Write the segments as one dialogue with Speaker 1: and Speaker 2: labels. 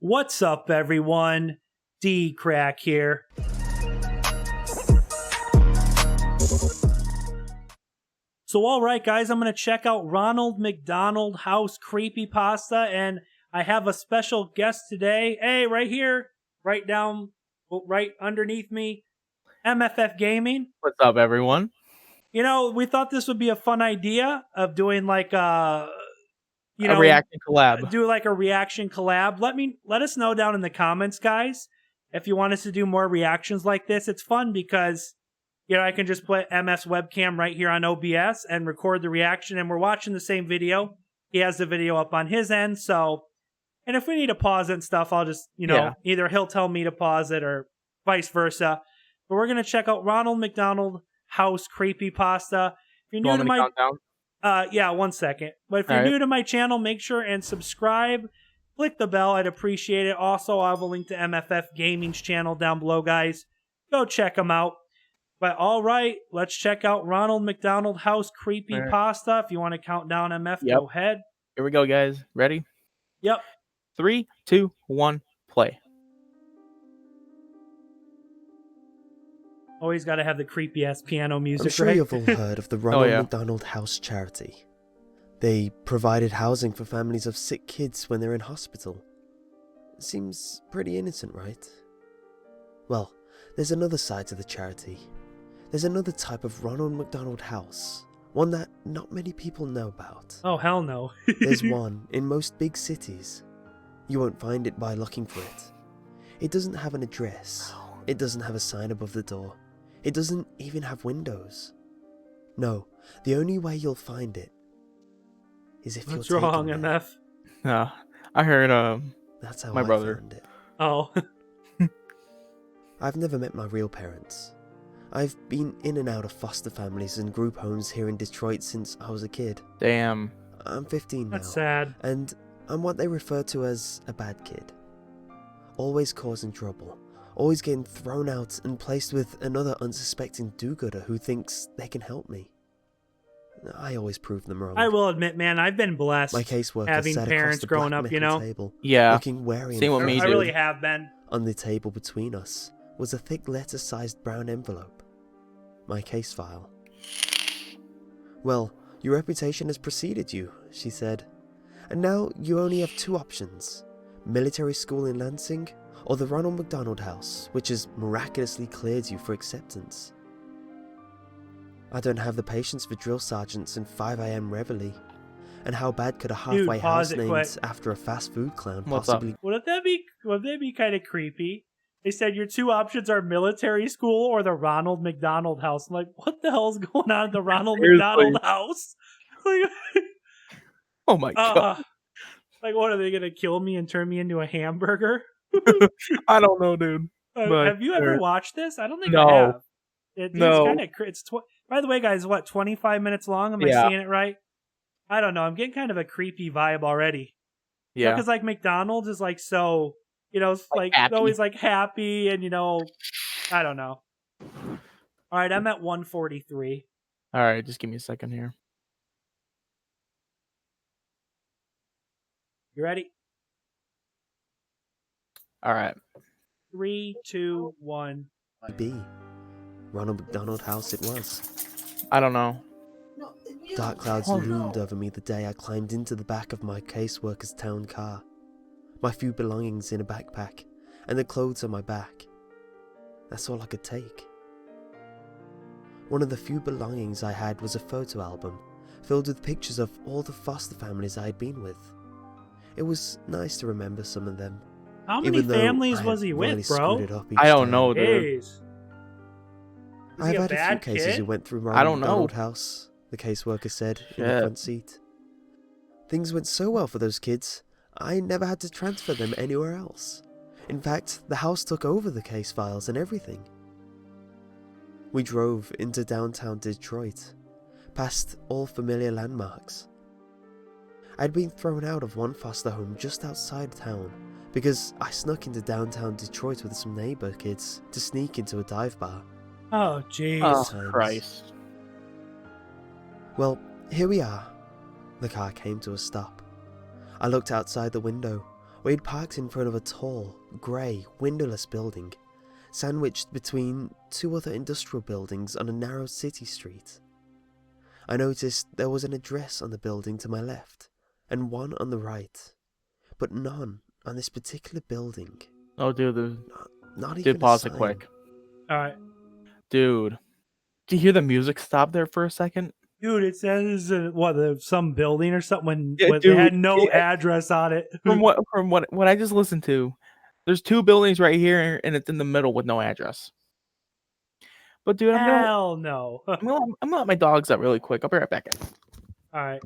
Speaker 1: What's up, everyone? DKRACK here. So, all right, guys, I'm going to check out Ronald McDonald House Creepypasta, and I have a special guest today. Hey, right here, right underneath me, MFF Gaming.
Speaker 2: What's up, everyone?
Speaker 1: You know, we thought this would be a fun idea of doing like a
Speaker 2: reaction collab.
Speaker 1: Do like a reaction collab. Let us know down in the comments, guys, if you want us to do more reactions like this. It's fun because, you know, I can just put MS webcam right here on OBS and record the reaction, and we're watching the same video. He has the video up on his end, so, and if we need to pause it and stuff, I'll just, either he'll tell me to pause it or vice versa. But we're going to check out Ronald McDonald House Creepypasta. If you're new to my...
Speaker 2: countdown?
Speaker 1: Yeah, 1 second. But if you're new to my channel, make sure and subscribe. Click the bell. I'd appreciate it. Also, I have a link to MFF Gaming's channel down below, guys. Go check them out. But all right, let's check out Ronald McDonald House Creepypasta. If you want to count down MF, go ahead.
Speaker 2: Here we go, guys. Ready?
Speaker 1: Yep.
Speaker 2: 3, 2, 1, play.
Speaker 1: Always got to have the creepy-ass piano music,
Speaker 3: I'm sure
Speaker 1: right?
Speaker 3: you've all heard of the Ronald McDonald House charity. They provided housing for families of sick kids when they're in hospital. Seems pretty innocent, right? Well, there's another side to the charity. There's another type of Ronald McDonald House, one that not many people know about.
Speaker 1: Oh, hell no.
Speaker 3: There's one in most big cities. You won't find it by looking for it. It doesn't have an address. It doesn't have a sign above the door. It doesn't even have windows. No, the only way you'll find it is if
Speaker 1: What's
Speaker 3: you're
Speaker 1: wrong,
Speaker 3: taken there.
Speaker 1: MF?
Speaker 2: I heard
Speaker 3: That's how
Speaker 2: my brother
Speaker 3: found it.
Speaker 1: Oh.
Speaker 3: I've never met my real parents. I've been in and out of foster families and group homes here in Detroit since I was a kid.
Speaker 2: Damn.
Speaker 3: I'm 15 now.
Speaker 1: That's sad.
Speaker 3: And I'm what they refer to as a bad kid. Always causing trouble. Always getting thrown out and placed with another unsuspecting do-gooder who thinks they can help me. I always prove them wrong.
Speaker 1: I will admit, man, I've been blessed
Speaker 3: My caseworker
Speaker 1: having
Speaker 3: sat
Speaker 1: parents
Speaker 3: across the
Speaker 1: growing
Speaker 3: black
Speaker 1: up, you
Speaker 3: metal
Speaker 1: know?
Speaker 3: table,
Speaker 2: Yeah.
Speaker 3: looking wary
Speaker 2: Same
Speaker 3: and
Speaker 2: with me,
Speaker 1: I
Speaker 2: dude.
Speaker 1: really have been.
Speaker 3: On the table between us was a thick letter-sized brown envelope. My case file. Well, your reputation has preceded you, she said. And now you only have two options. Military school in Lansing, or the Ronald McDonald House, which has miraculously cleared you for acceptance. I don't have the patience for drill sergeants and 5 AM reveille. And how bad could a halfway house named after a fast food clown possibly...
Speaker 1: Wouldn't that be kind of creepy? They said your two options are military school or the Ronald McDonald House. I'm like, what the hell is going on at the Ronald McDonald House?
Speaker 2: Oh my god.
Speaker 1: Like, what, are they going to kill me and turn me into a hamburger?
Speaker 2: I don't know, dude.
Speaker 1: Have you ever watched this? I don't think
Speaker 2: No.
Speaker 1: I have. It's
Speaker 2: No.
Speaker 1: kind of... By the way, guys, what, 25 minutes long? Am I seeing it right? I don't know. I'm getting kind of a creepy vibe already.
Speaker 2: Yeah.
Speaker 1: Because, like, McDonald's is, like, so... You know, like always like happy and, you know, I don't know. All right, I'm at 143.
Speaker 2: All right, just give me a second here.
Speaker 1: You ready?
Speaker 2: All right.
Speaker 1: 3, 2, 1.
Speaker 3: be. Ronald McDonald House it was.
Speaker 2: I don't know.
Speaker 3: Dark clouds loomed over me the day I climbed into the back of my caseworker's town car. My few belongings in a backpack, and the clothes on my back. That's all I could take. One of the few belongings I had was a photo album, filled with pictures of all the foster families I had been with. It was nice to remember some of them.
Speaker 1: How many families was he with, bro?
Speaker 2: I don't know, dude.
Speaker 3: I've had a few cases who went through Ronald McDonald House, the caseworker said in the front seat. Things went so well for those kids, I never had to transfer them anywhere else. In fact, the house took over the case files and everything. We drove into downtown Detroit, past all familiar landmarks. I'd been thrown out of one foster home just outside town because I snuck into downtown Detroit with some neighbor kids to sneak into a dive bar.
Speaker 1: Oh, jeez.
Speaker 2: Oh, Christ.
Speaker 3: Well, here we are. The car came to a stop. I looked outside the window, We'd parked in front of a tall, grey, windowless building, sandwiched between two other industrial buildings on a narrow city street. I noticed there was an address on the building to my left, and one on the right, but none on this particular building.
Speaker 2: Oh, dude,
Speaker 3: not even
Speaker 2: pause
Speaker 3: a
Speaker 2: it
Speaker 3: sign.
Speaker 2: quick.
Speaker 1: All right.
Speaker 2: Dude, do you hear the music stop there for a second?
Speaker 1: Dude, it says some building or something when they had no address on it.
Speaker 2: From what I just listened to, there's two buildings right here, and it's in the middle with no address. But dude, I'm gonna let my dogs out really quick. I'll be right back.
Speaker 1: All right.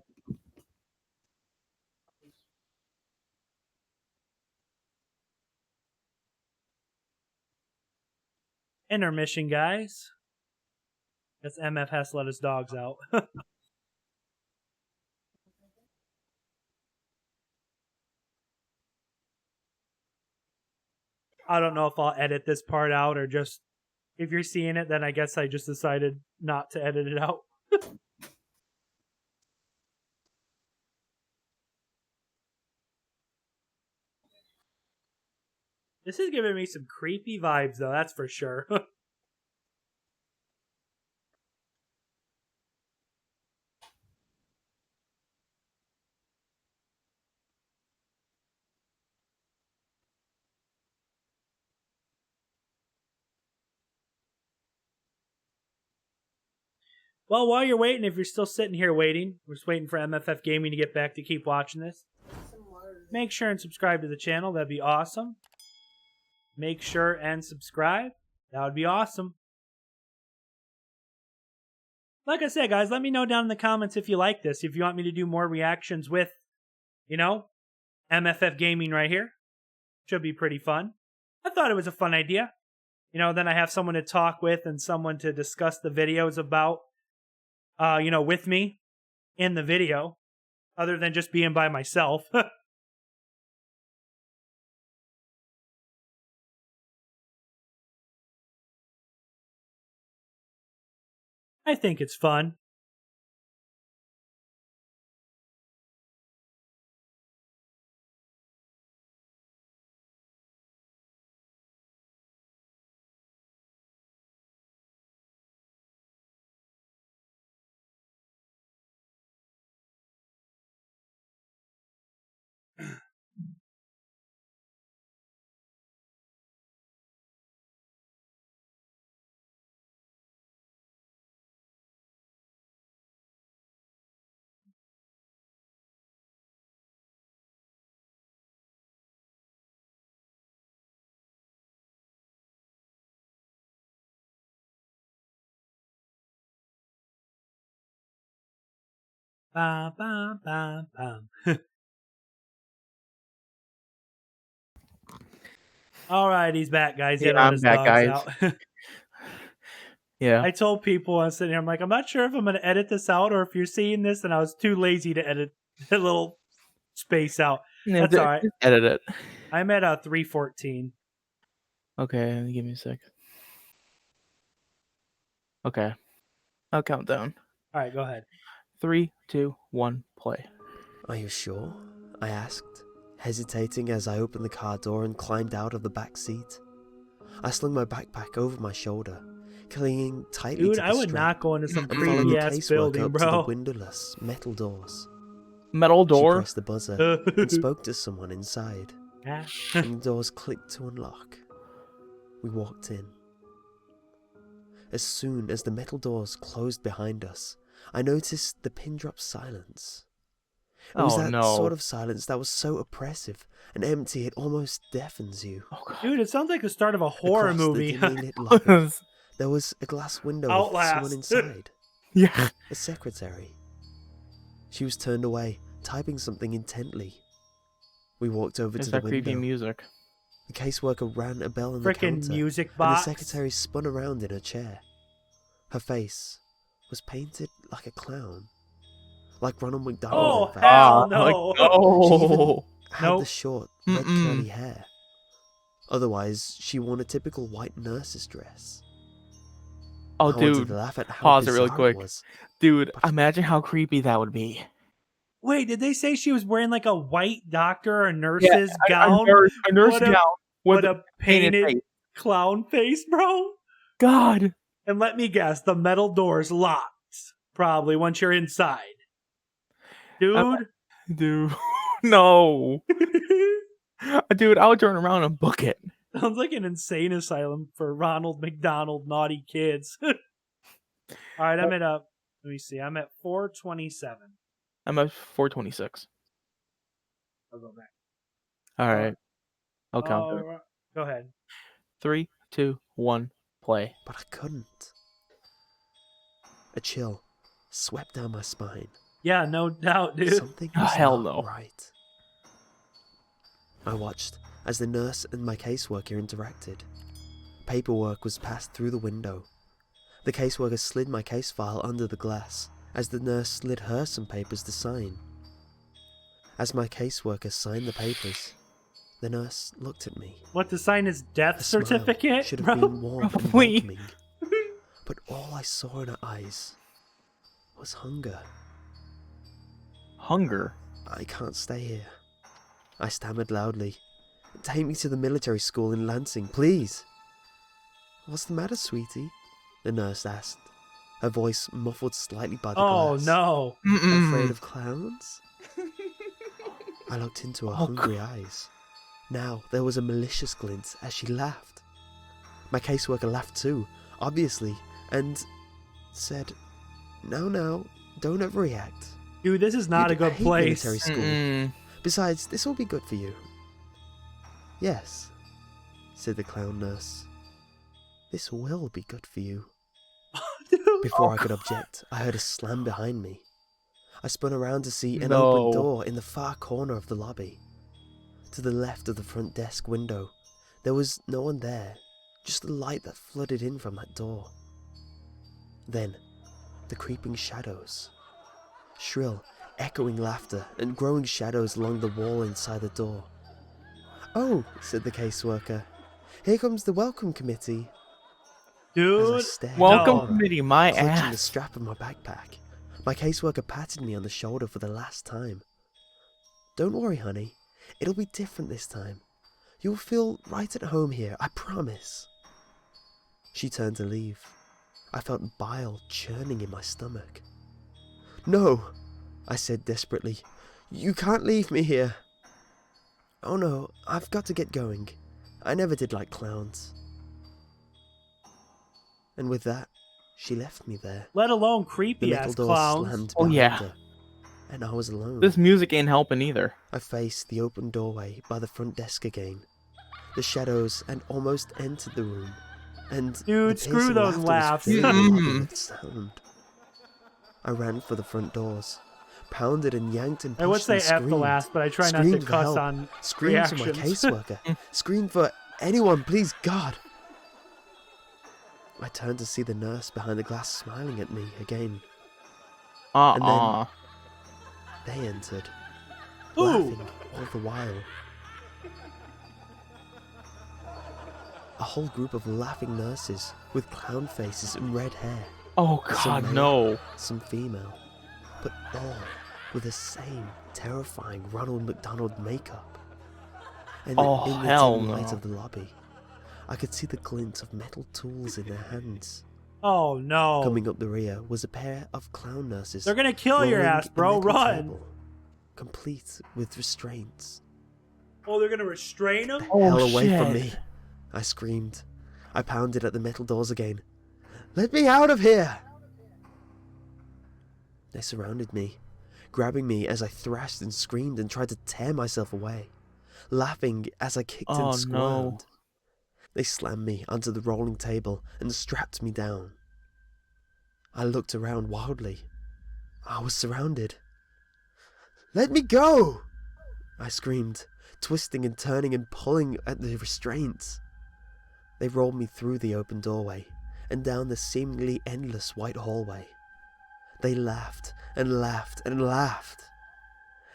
Speaker 1: Intermission, guys. Guess MF has to let his dogs out. I don't know if I'll edit this part out or just, if you're seeing it, then I guess I just decided not to edit it out. This is giving me some creepy vibes, though, that's for sure. Well, while you're waiting, if you're still sitting here waiting, we're just waiting for MFF Gaming to get back to keep watching this. Make sure and subscribe to the channel. That'd be awesome. Make sure and subscribe. That would be awesome. Like I said, guys, let me know down in the comments if you like this. If you want me to do more reactions with, MFF Gaming right here. Should be pretty fun. I thought it was a fun idea. Then I have someone to talk with and someone to discuss the videos about, with me in the video, other than just being by myself. I think it's fun. Bam, bam, bam, bam. All right, he's back, guys.
Speaker 2: Yeah, I'm back, guys. Yeah.
Speaker 1: I told people I was sitting here, I'm like, I'm not sure if I'm going to edit this out or if you're seeing this, and I was too lazy to edit the little space out. That's all right.
Speaker 2: Edit it.
Speaker 1: I'm at 3:14.
Speaker 2: Okay, give me a sec. Okay. I'll count down.
Speaker 1: All right, go ahead.
Speaker 2: 3, 2, 1, play.
Speaker 3: Are you sure? I asked, hesitating as I opened the car door and climbed out of the back seat. I slung my backpack over my shoulder, clinging tightly to the
Speaker 1: I would
Speaker 3: strap,
Speaker 1: not go into some
Speaker 3: and followed the
Speaker 1: creepy-ass
Speaker 3: caseworker
Speaker 1: building,
Speaker 3: up to
Speaker 1: bro.
Speaker 3: the windowless metal doors.
Speaker 2: Metal door?
Speaker 3: She pressed the buzzer and spoke to someone inside, and the doors clicked to unlock. We walked in. As soon as the metal doors closed behind us, I noticed the pin-drop silence. It was that sort of silence that was so oppressive and empty it almost deafens you.
Speaker 2: Oh,
Speaker 1: dude, it sounds like the start of a horror movie.
Speaker 3: There was a glass window
Speaker 1: Outlast.
Speaker 3: with someone inside.
Speaker 2: Yeah.
Speaker 3: A secretary. She was turned away, typing something intently. We walked over to the window.
Speaker 2: Creepy music.
Speaker 3: The caseworker rang a bell on the counter,
Speaker 1: music box.
Speaker 3: and the secretary spun around in her chair. Her face was painted like a clown. Like Ronald McDonald, in fact.
Speaker 1: Hell no.
Speaker 3: She even had the short, red curly hair. Otherwise, she wore a typical white nurse's dress.
Speaker 2: Oh,
Speaker 3: I wanted
Speaker 2: dude.
Speaker 3: to laugh at how
Speaker 2: Pause it really
Speaker 3: bizarre
Speaker 2: quick.
Speaker 3: was,
Speaker 2: Dude, imagine how creepy that would be.
Speaker 1: Wait, did they say she was wearing like a white doctor or nurse's gown?
Speaker 2: A nurse gown
Speaker 1: with a painted clown face, bro?
Speaker 2: God.
Speaker 1: And let me guess, the metal door's locked. Probably once you're inside. Dude.
Speaker 2: No. Dude, I would turn around and book it.
Speaker 1: Sounds like an insane asylum for Ronald McDonald naughty kids. All right, I'm at let me see. I'm at 427.
Speaker 2: I'm at 426.
Speaker 1: I'll go back.
Speaker 2: All right. I'll count.
Speaker 1: Go ahead.
Speaker 2: 3, 2, 1, play.
Speaker 3: But I couldn't. A chill swept down my spine.
Speaker 1: Yeah, no doubt, dude.
Speaker 3: Something was not right. I watched as the nurse and my caseworker interacted. Paperwork was passed through the window. The caseworker slid my case file under the glass as the nurse slid her some papers to sign. As my caseworker signed the papers, the nurse looked at me.
Speaker 1: What, to sign his death certificate?
Speaker 3: Should have been warm and welcoming. But all I saw in her eyes was hunger.
Speaker 2: Hunger?
Speaker 3: I can't stay here. I stammered loudly. Take me to the military school in Lansing, please. What's the matter, sweetie? The nurse asked, her voice muffled slightly by the glass.
Speaker 1: Oh, no.
Speaker 3: Afraid of clowns? I looked into her hungry eyes. Now there was a malicious glint as she laughed. My caseworker laughed too, obviously, and said, Now, don't overreact.
Speaker 1: Dude, this is not a good place.
Speaker 3: Military school. Besides, this will be good for you. Yes, said the clown nurse. This will be good for you. Before I could object, I heard a slam behind me. I spun around to see an open door in the far corner of the lobby. To the left of the front desk window, there was no one there, just the light that flooded in from that door. Then, the creeping shadows. Shrill, echoing laughter and growing shadows along the wall inside the door. Oh, said the caseworker. Here comes the welcome committee.
Speaker 1: Dude,
Speaker 2: welcome committee, my
Speaker 3: clutching
Speaker 2: ass.
Speaker 3: The strap of my backpack. My caseworker patted me on the shoulder for the last time. Don't worry, honey. It'll be different this time. You'll feel right at home here, I promise. She turned to leave. I felt bile churning in my stomach. No, I said desperately. You can't leave me here. Oh no, I've got to get going. I never did like clowns. And with that, she left me there.
Speaker 1: Let alone creepy ass clowns.
Speaker 3: Oh yeah. Her, and I was alone.
Speaker 2: This music ain't helping either.
Speaker 3: I faced the open doorway by the front desk again. The shadows and almost entered the room. And
Speaker 1: dude, screw those laughs.
Speaker 3: Sound. I ran for the front doors, pounded and yanked and pushed.
Speaker 1: I would say
Speaker 3: F
Speaker 1: the last, but I try not to cuss on
Speaker 3: screamed for my caseworker. Screamed for anyone, please, God. I turned to see the nurse behind the glass smiling at me again. And then they entered, laughing all the while. A whole group of laughing nurses with clown faces and red hair.
Speaker 2: Oh God,
Speaker 3: some male,
Speaker 2: no.
Speaker 3: Some female, but all with the same terrifying Ronald McDonald makeup. And in the dim light of the lobby, I could see the glint of metal tools in their hands.
Speaker 1: Oh no.
Speaker 3: Coming up the rear was a pair of clown nurses.
Speaker 1: They're gonna kill your ass, bro. Run.
Speaker 3: Table, complete with restraints.
Speaker 1: Oh, they're gonna restrain him?
Speaker 3: Hell away from me, I screamed. I pounded at the metal doors again. Let me out of here! They surrounded me, grabbing me as I thrashed and screamed and tried to tear myself away, laughing as I kicked and squirmed. No. They slammed me onto the rolling table and strapped me down. I looked around wildly. I was surrounded. Let me go! I screamed, twisting and turning and pulling at the restraints. They rolled me through the open doorway and down the seemingly endless white hallway. They laughed and laughed and laughed.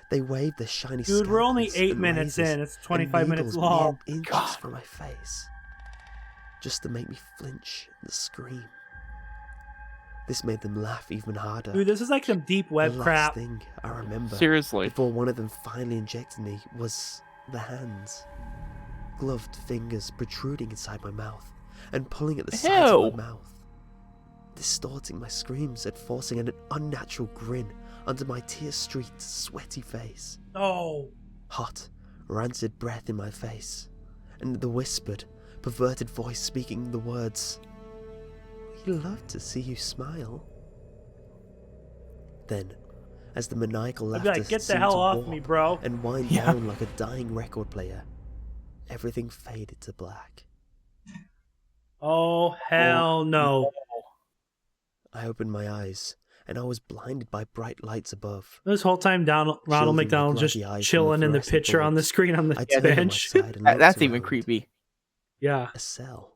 Speaker 3: They waved their shiny scalpels.
Speaker 1: Dude, we're only 8 minutes in. It's 25 minutes long.
Speaker 3: Inches from my face, just to make me flinch and scream. This made them laugh even harder.
Speaker 1: Dude, this is like some deep web
Speaker 3: the
Speaker 1: crap.
Speaker 3: last thing I remember,
Speaker 2: seriously,
Speaker 3: before one of them finally injected me, was the hands. Gloved fingers protruding inside my mouth and pulling at the sides of my mouth, distorting my screams and forcing an unnatural grin under my tear-streaked, sweaty face.
Speaker 1: Oh.
Speaker 3: Hot, rancid breath in my face, and the whispered, perverted voice speaking the words, "We love to see you smile." Then, as the maniacal laughter
Speaker 1: like, get the
Speaker 3: seemed
Speaker 1: hell
Speaker 3: to
Speaker 1: off
Speaker 3: warp
Speaker 1: me, bro.
Speaker 3: and wind down like a dying record player, everything faded to black.
Speaker 1: Oh, hell no.
Speaker 3: I opened my eyes, and I was blinded by bright lights above.
Speaker 1: This whole time, Ronald McDonald just chilling in the picture on the screen on the bench.
Speaker 2: That's even creepy.
Speaker 1: Yeah.
Speaker 3: A cell.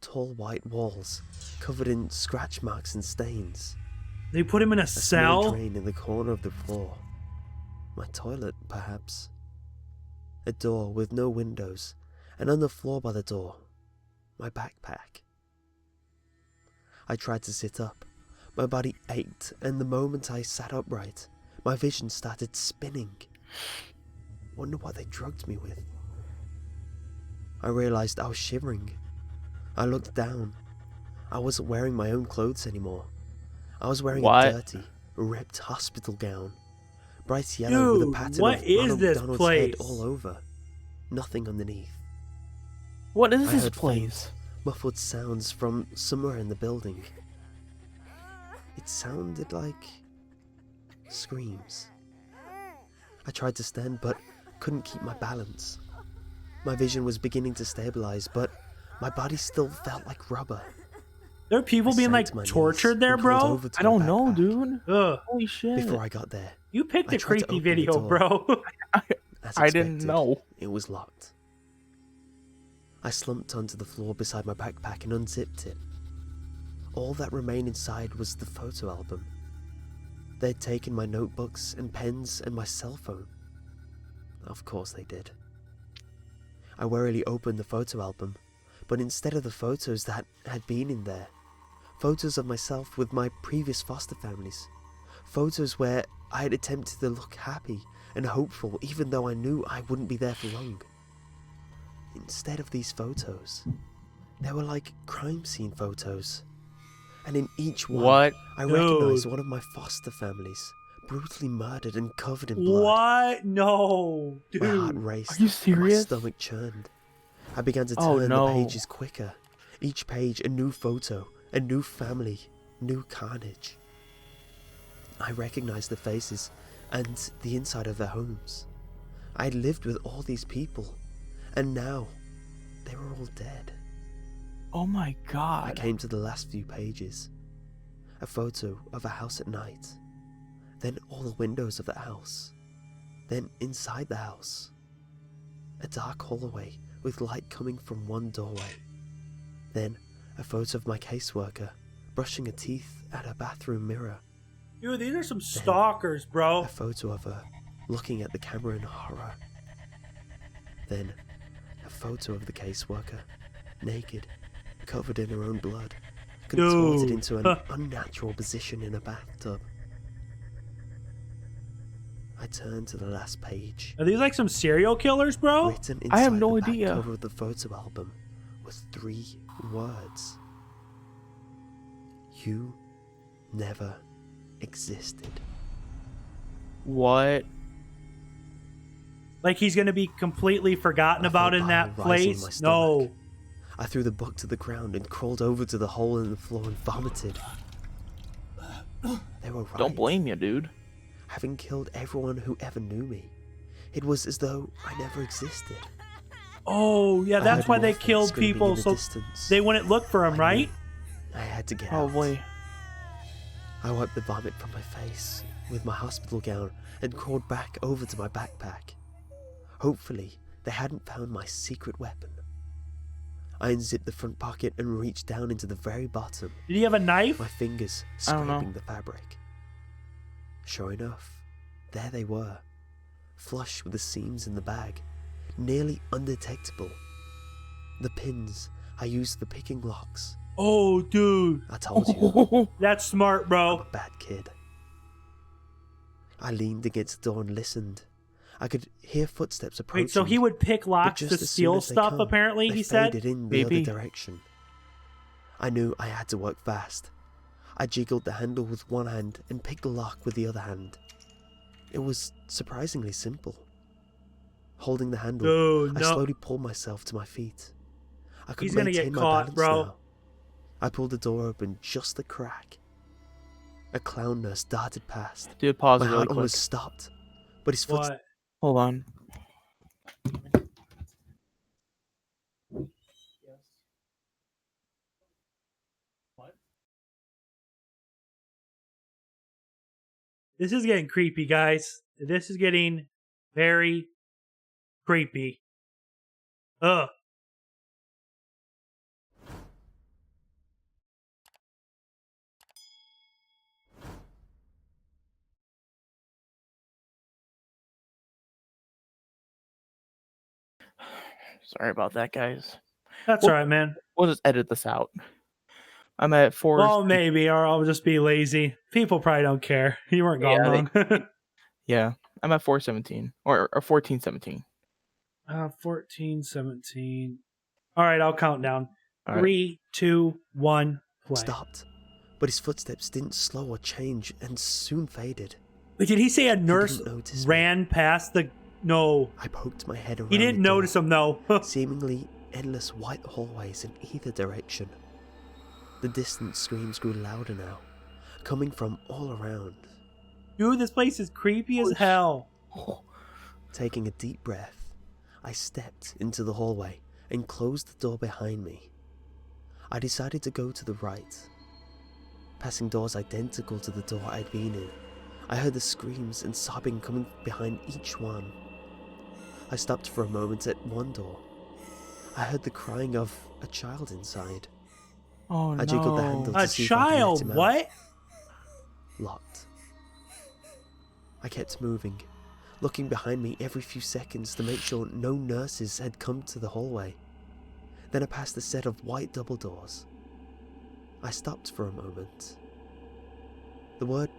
Speaker 3: Tall white walls, covered in scratch marks and stains.
Speaker 1: They put him in a cell?
Speaker 3: A drain in the corner of the floor. My toilet, perhaps. A door with no windows, and on the floor by the door, my backpack. I tried to sit up. My body ached, and the moment I sat upright, my vision started spinning. Wonder what they drugged me with. I realized I was shivering. I looked down. I wasn't wearing my own clothes anymore. I was wearing a dirty, ripped hospital gown. Bright yellow with a pattern of Ronald McDonald's head all over. Nothing underneath.
Speaker 2: What is this place?
Speaker 3: Muffled sounds from somewhere in the building. It sounded like screams. I tried to stand but couldn't keep my balance. My vision was beginning to stabilize, but my body still felt like rubber.
Speaker 1: There are people being like tortured there, bro?
Speaker 2: I don't know, dude.
Speaker 1: Ugh.
Speaker 2: Holy shit.
Speaker 3: Before I got there,
Speaker 1: you picked a creepy video, bro.
Speaker 3: I
Speaker 2: didn't know.
Speaker 3: It was locked. I slumped onto the floor beside my backpack and unzipped it. All that remained inside was the photo album. They'd taken my notebooks and pens and my cell phone. Of course they did. I warily opened the photo album, but instead of the photos that had been in there, photos of myself with my previous foster families, photos where I had attempted to look happy and hopeful even though I knew I wouldn't be there for long. Instead of these photos, they were like crime scene photos. And in each one, I recognized one of my foster families, brutally murdered and covered in blood.
Speaker 1: What? No, dude.
Speaker 3: My heart raced.
Speaker 2: Are you serious?
Speaker 3: My stomach churned. I began to turn the pages quicker. Each page a new photo, a new family, new carnage. I recognized the faces and the inside of their homes. I had lived with all these people, and now they were all dead.
Speaker 2: Oh my god.
Speaker 3: I came to the last few pages. A photo of a house at night. Then all the windows of the house. Then inside the house. A dark hallway with light coming from one doorway. Then a photo of my caseworker brushing her teeth at her bathroom mirror.
Speaker 1: Dude, these are some stalkers, bro.
Speaker 3: A photo of her looking at the camera in horror. Then a photo of the caseworker, naked, covered in her own blood, contorted into an unnatural position in a bathtub. I turned to the last page.
Speaker 1: Are these like some serial killers, bro?
Speaker 3: Written inside
Speaker 2: I have no
Speaker 3: the
Speaker 2: idea.
Speaker 3: back cover of the photo album was 3 words. You never existed.
Speaker 2: What?
Speaker 1: Like he's gonna be completely forgotten about in that place? No.
Speaker 3: I threw the book to the ground and crawled over to the hole in the floor and vomited. They were right.
Speaker 2: Don't blame you, dude.
Speaker 3: Having killed everyone who ever knew me, it was as though I never existed.
Speaker 1: Oh, yeah, that's why they killed people, so they wouldn't look for him, right?
Speaker 3: I had to get out.
Speaker 2: Probably.
Speaker 3: I wiped the vomit from my face with my hospital gown and crawled back over to my backpack. Hopefully, they hadn't found my secret weapon. I unzipped the front pocket and reached down into the very bottom.
Speaker 1: Did he have a knife?
Speaker 3: My fingers scraping the fabric. Sure enough, there they were, flush with the seams in the bag, nearly undetectable. The pins I used for picking locks
Speaker 1: Oh, dude.
Speaker 3: I told you.
Speaker 1: That's smart, bro.
Speaker 3: I'm a bad kid. I leaned against the door and listened. I could hear footsteps approaching.
Speaker 1: Wait, so he would pick locks to steal stuff, apparently, he said?
Speaker 3: They faded in the other direction. I knew I had to work fast. I jiggled the handle with one hand and picked the lock with the other hand. It was surprisingly simple. Holding the handle, I slowly pulled myself to my feet. I could maintain my balance now. I pulled the door open just a crack. A clown nurse darted past.
Speaker 2: Dude, pause
Speaker 3: my
Speaker 2: really
Speaker 3: heart
Speaker 2: quick.
Speaker 3: almost stopped, but his foot.
Speaker 2: Hold on.
Speaker 1: This is getting creepy, guys. This is getting very creepy. Ugh.
Speaker 2: Sorry about that, guys.
Speaker 1: That's all right, man.
Speaker 2: We'll just edit this out. I'm at 4.
Speaker 1: Well, maybe, or I'll just be lazy. People probably don't care. You weren't gone long.
Speaker 2: Yeah, I'm at 4:17 or 14:17.
Speaker 1: 14:17. All right, I'll count down.
Speaker 2: All
Speaker 1: 3, 2, 1, play.
Speaker 3: Stopped, but his footsteps didn't slow or change and soon faded.
Speaker 1: Wait, did he say a nurse ran past the... No.
Speaker 3: I poked my head around.
Speaker 1: He didn't notice him, though.
Speaker 3: Seemingly endless white hallways in either direction. The distant screams grew louder now, coming from all around.
Speaker 1: Dude, this place is creepy as hell.
Speaker 3: Taking a deep breath, I stepped into the hallway and closed the door behind me. I decided to go to the right. Passing doors identical to the door I'd been in, I heard the screams and sobbing coming behind each one. I stopped for a moment at one door. I heard the crying of a child inside.
Speaker 2: Oh no.
Speaker 3: I jiggled the handle to see if I could let him out.
Speaker 1: What?
Speaker 3: Locked. I kept moving, looking behind me every few seconds to make sure no nurses had come to the hallway. Then I passed a set of white double doors. I stopped for a moment. The word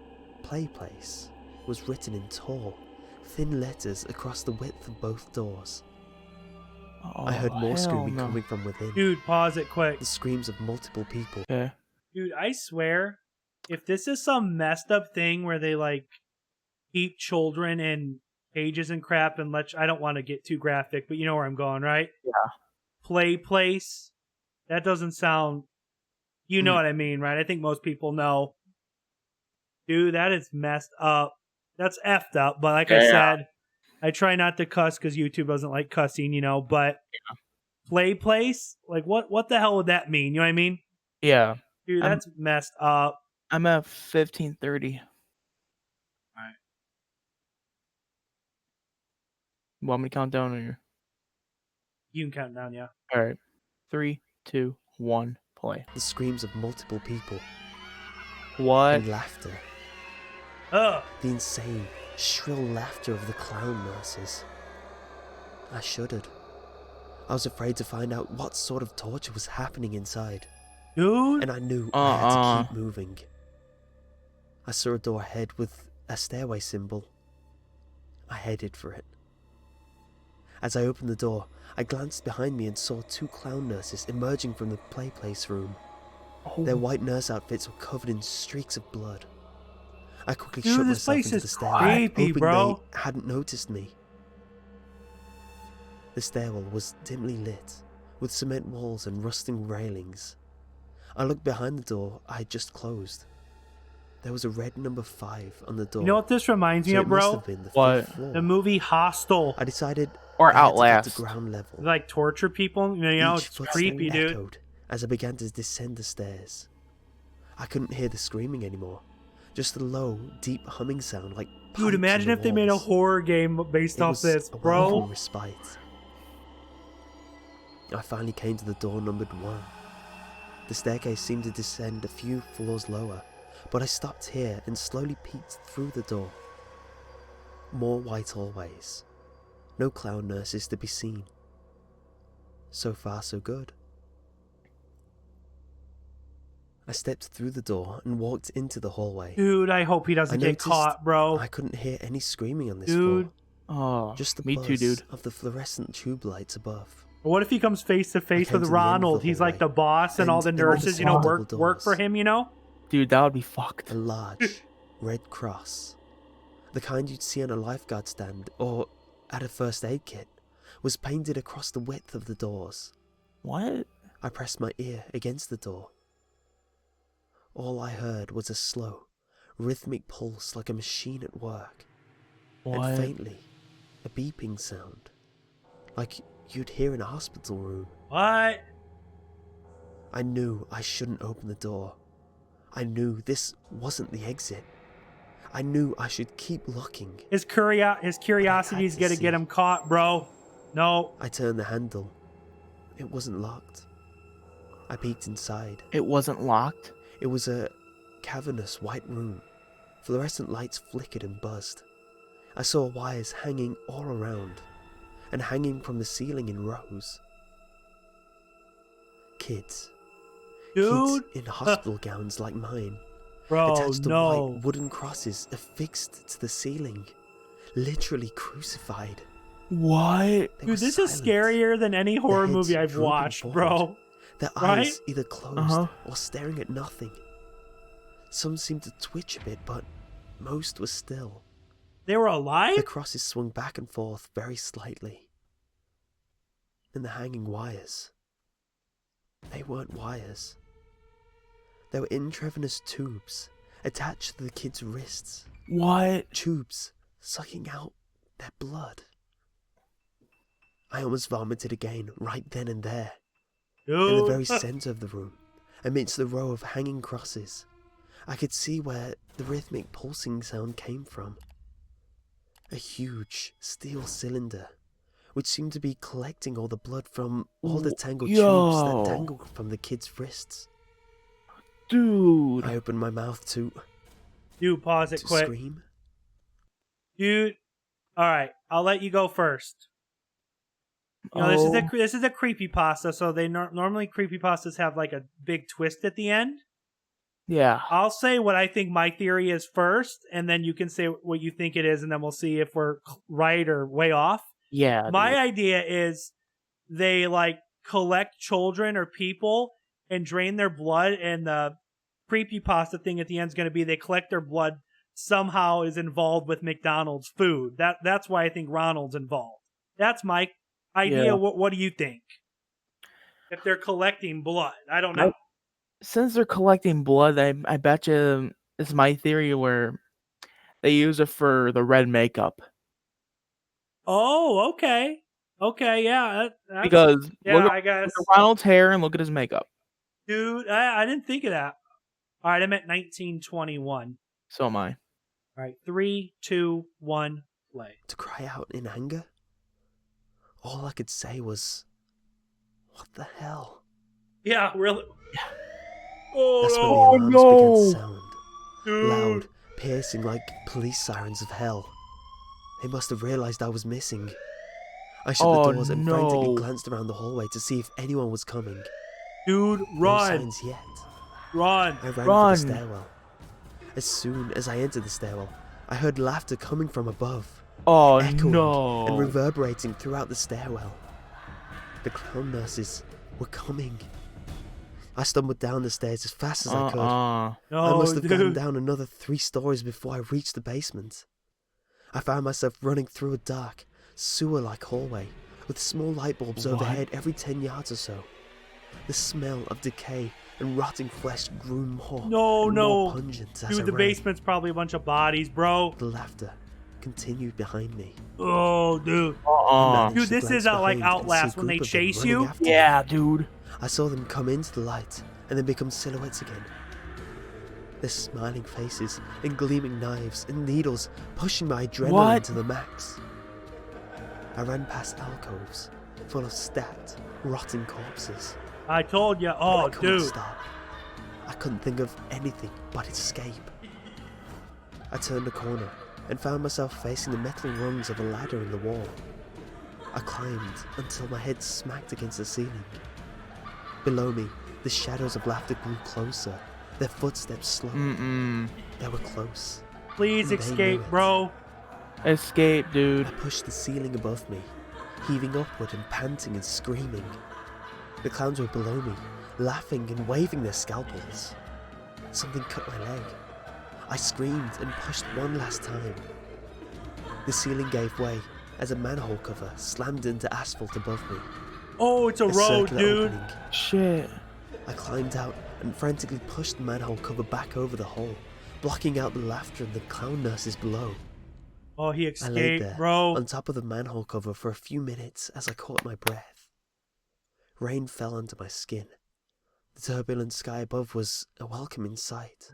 Speaker 3: "play place" was written in tall, thin letters across the width of both doors.
Speaker 2: Oh,
Speaker 3: I heard more screaming coming from within.
Speaker 1: Dude, pause it quick.
Speaker 3: The screams of multiple people.
Speaker 2: Okay.
Speaker 1: Dude, I swear, if this is some messed up thing where they, like, keep children in cages and crap and I don't want to get too graphic, but you know where I'm going, right?
Speaker 2: Yeah.
Speaker 1: Play place. That doesn't sound... You know what I mean, right? I think most people know. Dude, that is messed up. That's effed up, but like I said, I try not to cuss because YouTube doesn't like cussing, you know, but play place? Like, what the hell would that mean? You know what I mean?
Speaker 2: Yeah.
Speaker 1: Dude, that's messed up.
Speaker 2: I'm at 15:30.
Speaker 1: Alright.
Speaker 2: Want me to count down or?
Speaker 1: You can count down, yeah.
Speaker 2: Alright. 3, 2, 1, play.
Speaker 3: The screams of multiple people.
Speaker 2: What?
Speaker 3: And laughter.
Speaker 1: Ugh.
Speaker 3: The insane, shrill laughter of the clown nurses. I shuddered. I was afraid to find out what sort of torture was happening inside.
Speaker 1: Dude?
Speaker 3: And I knew I had to keep moving. I saw a door ahead with a stairway symbol. I headed for it. As I opened the door, I glanced behind me and saw 2 clown nurses emerging from the play place room. Their white nurse outfits were covered in streaks of blood. I quickly shut myself into the stairway, hoping they hadn't noticed me. The stairwell was dimly lit, with cement walls and rusting railings. I looked behind the door I had just closed. There was a red number 5 on the door.
Speaker 1: You know what this reminds me of, bro? The movie Hostel.
Speaker 3: I decided
Speaker 2: or Outlast.
Speaker 3: To ground level.
Speaker 1: Like torture people, you know, it's creepy, dude.
Speaker 3: As I began to descend the stairs, I couldn't hear the screaming anymore. Just a low, deep humming sound like.
Speaker 1: Dude, imagine if they made a horror game based off this, bro.
Speaker 3: Respite. I finally came to the door numbered 1. The staircase seemed to descend a few floors lower, but I stopped here and slowly peeked through the door. More white hallways. No clown nurses to be seen. So far, so good. I stepped through the door and walked into the hallway.
Speaker 1: Dude, I hope he doesn't get caught, bro.
Speaker 3: I couldn't hear any screaming on this floor.
Speaker 2: Oh,
Speaker 3: just the
Speaker 2: me
Speaker 3: buzz
Speaker 2: too, dude.
Speaker 3: of the fluorescent tube lights above.
Speaker 1: What if he comes face to face with Ronald? He's like the boss and all the nurses, you know, work for him, you know?
Speaker 2: Dude, that would be fucked.
Speaker 3: A large red cross, the kind you'd see on a lifeguard stand or at a first aid kit, was painted across the width of the doors.
Speaker 2: What?
Speaker 3: I pressed my ear against the door. All I heard was a slow, rhythmic pulse like a machine at work.
Speaker 2: What?
Speaker 3: And faintly, a beeping sound, like you'd hear in a hospital room.
Speaker 1: What?
Speaker 3: I knew I shouldn't open the door. I knew this wasn't the exit. I knew I should keep looking.
Speaker 1: His curiosity's gonna get him caught, bro. No.
Speaker 3: I turned the handle. It wasn't locked. I peeked inside.
Speaker 2: It wasn't locked?
Speaker 3: It was a cavernous white room. Fluorescent lights flickered and buzzed. I saw wires hanging all around, and hanging from the ceiling in rows. Kids.
Speaker 1: Dude.
Speaker 3: Kids in hospital gowns like mine.
Speaker 1: Bro,
Speaker 3: attached to
Speaker 1: no.
Speaker 3: white wooden crosses affixed to the ceiling. Literally crucified.
Speaker 2: What?
Speaker 1: Dude, this is scarier than any horror movie I've watched, bro.
Speaker 3: Their eyes either closed or staring at nothing. Some seemed to twitch a bit, but most were still.
Speaker 1: They were alive?
Speaker 3: The crosses swung back and forth very slightly. And the hanging wires. They weren't wires. They were intravenous tubes attached to the kids' wrists.
Speaker 2: What?
Speaker 3: Tubes sucking out their blood. I almost vomited again right then and there.
Speaker 1: Dude.
Speaker 3: In the very center of the room, amidst the row of hanging crosses, I could see where the rhythmic pulsing sound came from. A huge steel cylinder, which seemed to be collecting all the blood from all the tangled tubes that dangled from the kids' wrists.
Speaker 2: Dude.
Speaker 3: I opened my mouth to...
Speaker 1: Dude, pause it quick.
Speaker 3: Scream.
Speaker 1: Dude, alright, I'll let you go first. You know, this is a creepypasta, so they normally creepypastas have like a big twist at the end.
Speaker 2: Yeah.
Speaker 1: I'll say what I think my theory is first, and then you can say what you think it is, and then we'll see if we're right or way off.
Speaker 2: Yeah.
Speaker 1: My idea is they like collect children or people and drain their blood, and the creepypasta thing at the end is going to be they collect their blood somehow is involved with McDonald's food. That's why I think Ronald's involved. That's my idea.
Speaker 2: Yeah.
Speaker 1: What do you think? If they're collecting blood, I don't know.
Speaker 2: Since they're collecting blood, I bet you it's my theory where they use it for the red makeup.
Speaker 1: Oh, okay. Okay, yeah.
Speaker 2: Because look
Speaker 1: I guess.
Speaker 2: Look at Ronald's hair and look at his makeup.
Speaker 1: Dude, I didn't think of that. All right, I'm at 1921.
Speaker 2: So am I.
Speaker 1: All right, 3, 2, 1, play.
Speaker 3: To cry out in anger? All I could say was, what the hell?
Speaker 1: Yeah, really.
Speaker 3: Oh, that's when the alarms began to sound.
Speaker 1: Dude.
Speaker 3: Loud, piercing like police sirens of hell. They must have realized I was missing. I shut the doors and frantically glanced around the hallway to see if anyone was coming.
Speaker 1: Dude,
Speaker 3: No
Speaker 1: run.
Speaker 3: signs yet.
Speaker 1: Run.
Speaker 3: I ran for the stairwell. As soon as I entered the stairwell, I heard laughter coming from above.
Speaker 2: Oh,
Speaker 3: echoing
Speaker 2: no.
Speaker 3: and reverberating throughout the stairwell. The clown nurses were coming. I stumbled down the stairs as fast as I could.
Speaker 1: No,
Speaker 3: I must have gone down another 3 stories before I reached the basement. I found myself running through a dark, sewer-like hallway with small light bulbs overhead every 10 yards or so. The smell of decay and rotting flesh grew more more pungent as I
Speaker 1: Dude, the
Speaker 3: ran.
Speaker 1: basement's probably a bunch of bodies, bro.
Speaker 3: The laughter continued behind me.
Speaker 1: Oh, dude. Dude, this is like Outlast when they chase you.
Speaker 2: Yeah, dude.
Speaker 3: I saw them come into the light and then become silhouettes again. Their smiling faces and gleaming knives and needles pushing my adrenaline to the max. I ran past alcoves full of stacked, rotting corpses.
Speaker 1: I told you. Oh,
Speaker 3: I couldn't
Speaker 1: dude.
Speaker 3: stop. I couldn't think of anything but escape. I turned a corner and found myself facing the metal rungs of a ladder in the wall. I climbed until my head smacked against the ceiling. Below me, the shadows of laughter grew closer, Their footsteps slow. They were close.
Speaker 1: Please escape, bro.
Speaker 2: Escape, dude.
Speaker 3: I pushed the ceiling above me, heaving upward and panting and screaming. The clowns were below me, laughing and waving their scalpels. Something cut my leg. I screamed and pushed one last time. The ceiling gave way as a manhole cover slammed into asphalt above me.
Speaker 1: Oh, it's a road, dude.
Speaker 3: Opening.
Speaker 2: Shit.
Speaker 3: I climbed out and frantically pushed the manhole cover back over the hole, blocking out the laughter of the clown nurses below.
Speaker 1: Oh, he
Speaker 3: I
Speaker 1: escaped,
Speaker 3: laid there,
Speaker 1: bro.
Speaker 3: on top of the manhole cover for a few minutes as I caught my breath. Rain fell onto my skin. The turbulent sky above was a welcoming sight.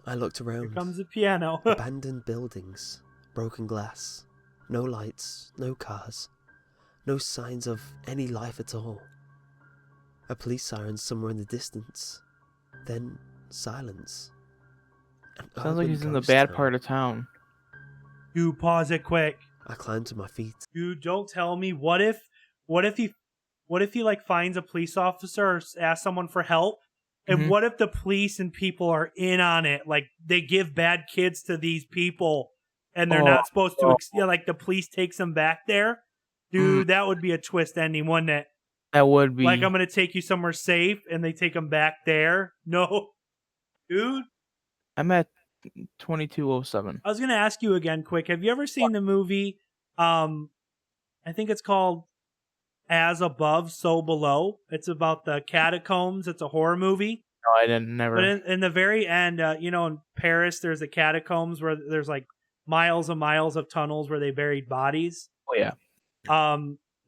Speaker 3: I looked around.
Speaker 1: Here comes the piano.
Speaker 3: Abandoned buildings, broken glass, no lights, no cars, no signs of any life at all. A police siren somewhere in the distance. Then silence.
Speaker 2: Sounds like he's in the bad part of town.
Speaker 1: You pause it quick.
Speaker 3: I climbed to my feet.
Speaker 1: Dude, don't tell me. What if he like finds a police officer or asks someone for help? And what if the police and people are in on it? Like they give bad kids to these people and they're not supposed to, like the police takes them back there? Dude, that would be a twist ending, wouldn't it?
Speaker 2: That would be.
Speaker 1: Like, I'm going to take you somewhere safe and they take them back there? No. Dude.
Speaker 2: I'm at 2207.
Speaker 1: I was going to ask you again quick. Have you ever seen the movie, I think it's called As Above, So Below? It's about the catacombs. It's a horror movie.
Speaker 2: No, I didn't. Never.
Speaker 1: But in the very end, in Paris, there's the catacombs where there's like miles and miles of tunnels where they buried bodies.
Speaker 2: Oh, yeah.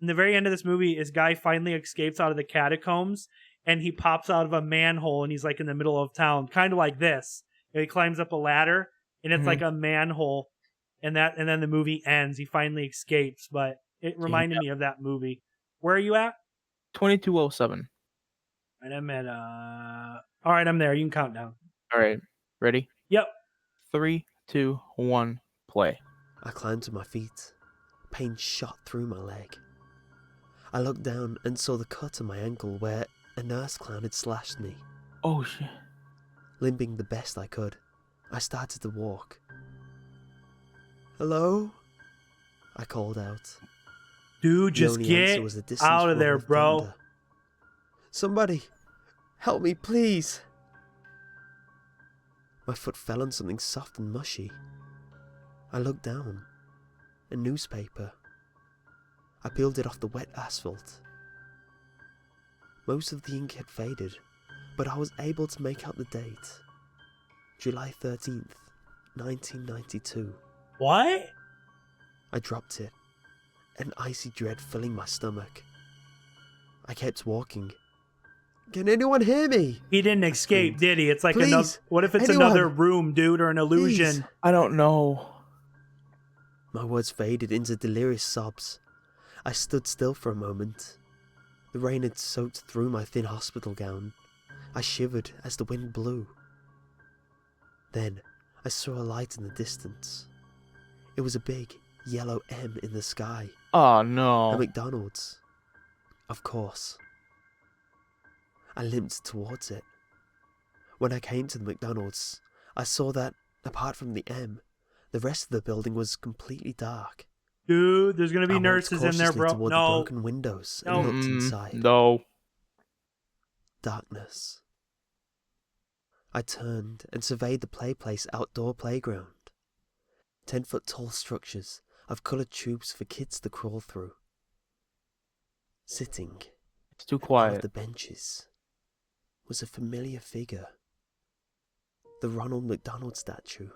Speaker 1: In the very end of this movie, this guy finally escapes out of the catacombs and he pops out of a manhole and he's like in the middle of town, kind of like this. And he climbs up a ladder and it's like a manhole, and then the movie ends. He finally escapes, but it reminded me of that movie. Where are you at?
Speaker 2: 2207.
Speaker 1: And I'm at all right, I'm there. You can count down.
Speaker 2: All right. Ready?
Speaker 1: Yep.
Speaker 2: 3, 2, 1, play.
Speaker 3: I climbed to my feet. Pain shot through my leg. I looked down and saw the cut on my ankle where a nurse clown had slashed me.
Speaker 2: Oh, shit.
Speaker 3: Limping the best I could, I started to walk. Hello? I called out.
Speaker 1: Dude, just get out of there, bro.
Speaker 3: Thunder. Somebody, help me, please. My foot fell on something soft and mushy. I looked down. A newspaper. I peeled it off the wet asphalt. Most of the ink had faded, but I was able to make out the date. July 13th, 1992.
Speaker 1: What?
Speaker 3: I dropped it, an icy dread filling my stomach. I kept walking. Can anyone hear me?
Speaker 1: He didn't escape, did he? It's like
Speaker 3: Please,
Speaker 1: another. What if it's
Speaker 3: anyone?
Speaker 1: another room, dude, or an illusion?
Speaker 3: Please.
Speaker 2: I don't know.
Speaker 3: My words faded into delirious sobs. I stood still for a moment. The rain had soaked through my thin hospital gown. I shivered as the wind blew. Then I saw a light in the distance. It was a big yellow M in the sky.
Speaker 2: Oh no.
Speaker 3: A McDonald's. Of course. I limped towards it. When I came to the McDonald's, I saw that, apart from the M, the rest of the building was completely dark.
Speaker 1: Dude, there's gonna be nurses in there, bro.
Speaker 3: Toward the broken windows and looked inside.
Speaker 2: No.
Speaker 3: Darkness. I turned and surveyed the play place outdoor playground. 10-foot tall structures of coloured tubes for kids to crawl through. Sitting.
Speaker 2: It's too
Speaker 3: on
Speaker 2: quiet.
Speaker 3: the benches was a familiar figure. The Ronald McDonald statue.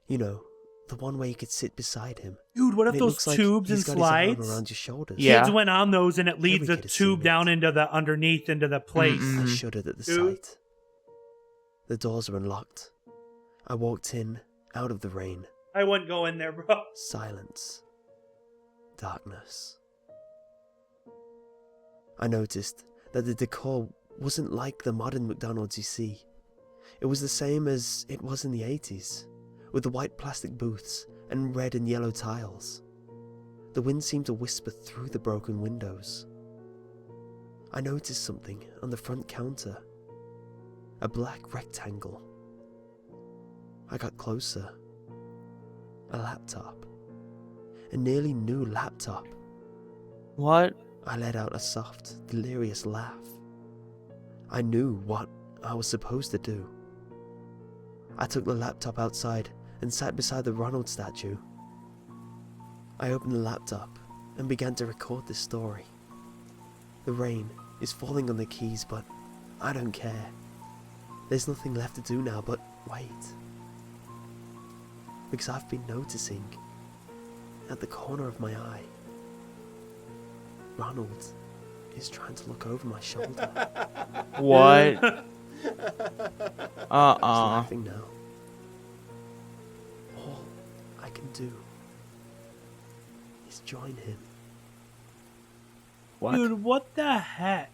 Speaker 3: You know, the one where you could sit beside him.
Speaker 1: Dude, what if those tubes and slides?
Speaker 3: Around your shoulders.
Speaker 1: Kids went on those and it leads the tube down into the underneath into the place.
Speaker 3: I shuddered at the sight. The doors were unlocked. I walked in, out of the rain.
Speaker 1: I wouldn't go in there, bro.
Speaker 3: Silence. Darkness. I noticed that the decor wasn't like the modern McDonald's you see. It was the same as it was in the 80s, with the white plastic booths and red and yellow tiles. The wind seemed to whisper through the broken windows. I noticed something on the front counter. A black rectangle. I got closer. A laptop. A nearly new laptop.
Speaker 2: What?
Speaker 3: I let out a soft, delirious laugh. I knew what I was supposed to do. I took the laptop outside and sat beside the Ronald statue. I opened the laptop and began to record this story. The rain is falling on the keys, but I don't care. There's nothing left to do now but wait. Because I've been noticing, at the corner of my eye, Ronald is trying to look over my shoulder.
Speaker 2: What?
Speaker 3: He's laughing now. All I can do is join him.
Speaker 2: What?
Speaker 1: Dude, what the heck?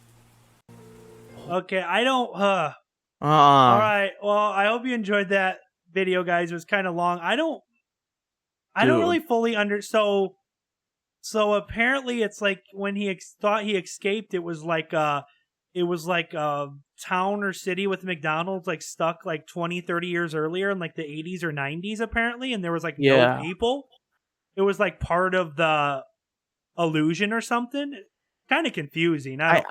Speaker 1: Okay, I don't... All
Speaker 2: All
Speaker 1: right, well, I hope you enjoyed that video, guys. It was kind of long. I don't really fully So apparently it's like when he thought he escaped, it was like a town or city with McDonald's like stuck like 20, 30 years earlier in like the 80s or 90s apparently, and there was like no people. It was like part of the illusion or something. Kind of confusing.
Speaker 2: I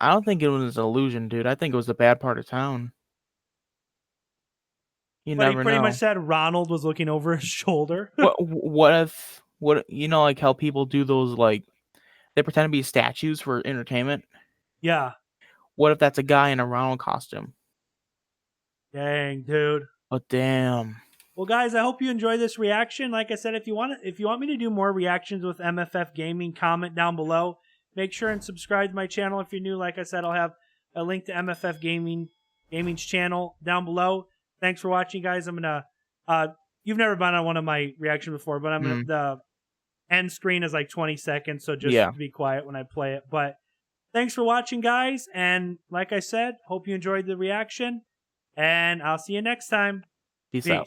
Speaker 2: don't think it was an illusion, dude. I think it was the bad part of town. You
Speaker 1: but
Speaker 2: never
Speaker 1: he pretty
Speaker 2: know.
Speaker 1: much said Ronald was looking over his shoulder.
Speaker 2: What you know, like how people do those, like they pretend to be statues for entertainment?
Speaker 1: Yeah.
Speaker 2: What if that's a guy in a Ronald costume?
Speaker 1: Dang, dude.
Speaker 2: Oh, damn.
Speaker 1: Well, guys, I hope you enjoy this reaction. Like I said, if you want me to do more reactions with MFF Gaming, comment down below. Make sure and subscribe to my channel if you're new. Like I said, I'll have a link to MFF Gaming's channel down below. Thanks for watching, guys. I'm gonna you've never been on one of my reactions before, but I'm gonna the end screen is like 20 seconds, so just be quiet when I play it. But thanks for watching, guys, and like I said, hope you enjoyed the reaction, and I'll see you next time.
Speaker 2: Peace out.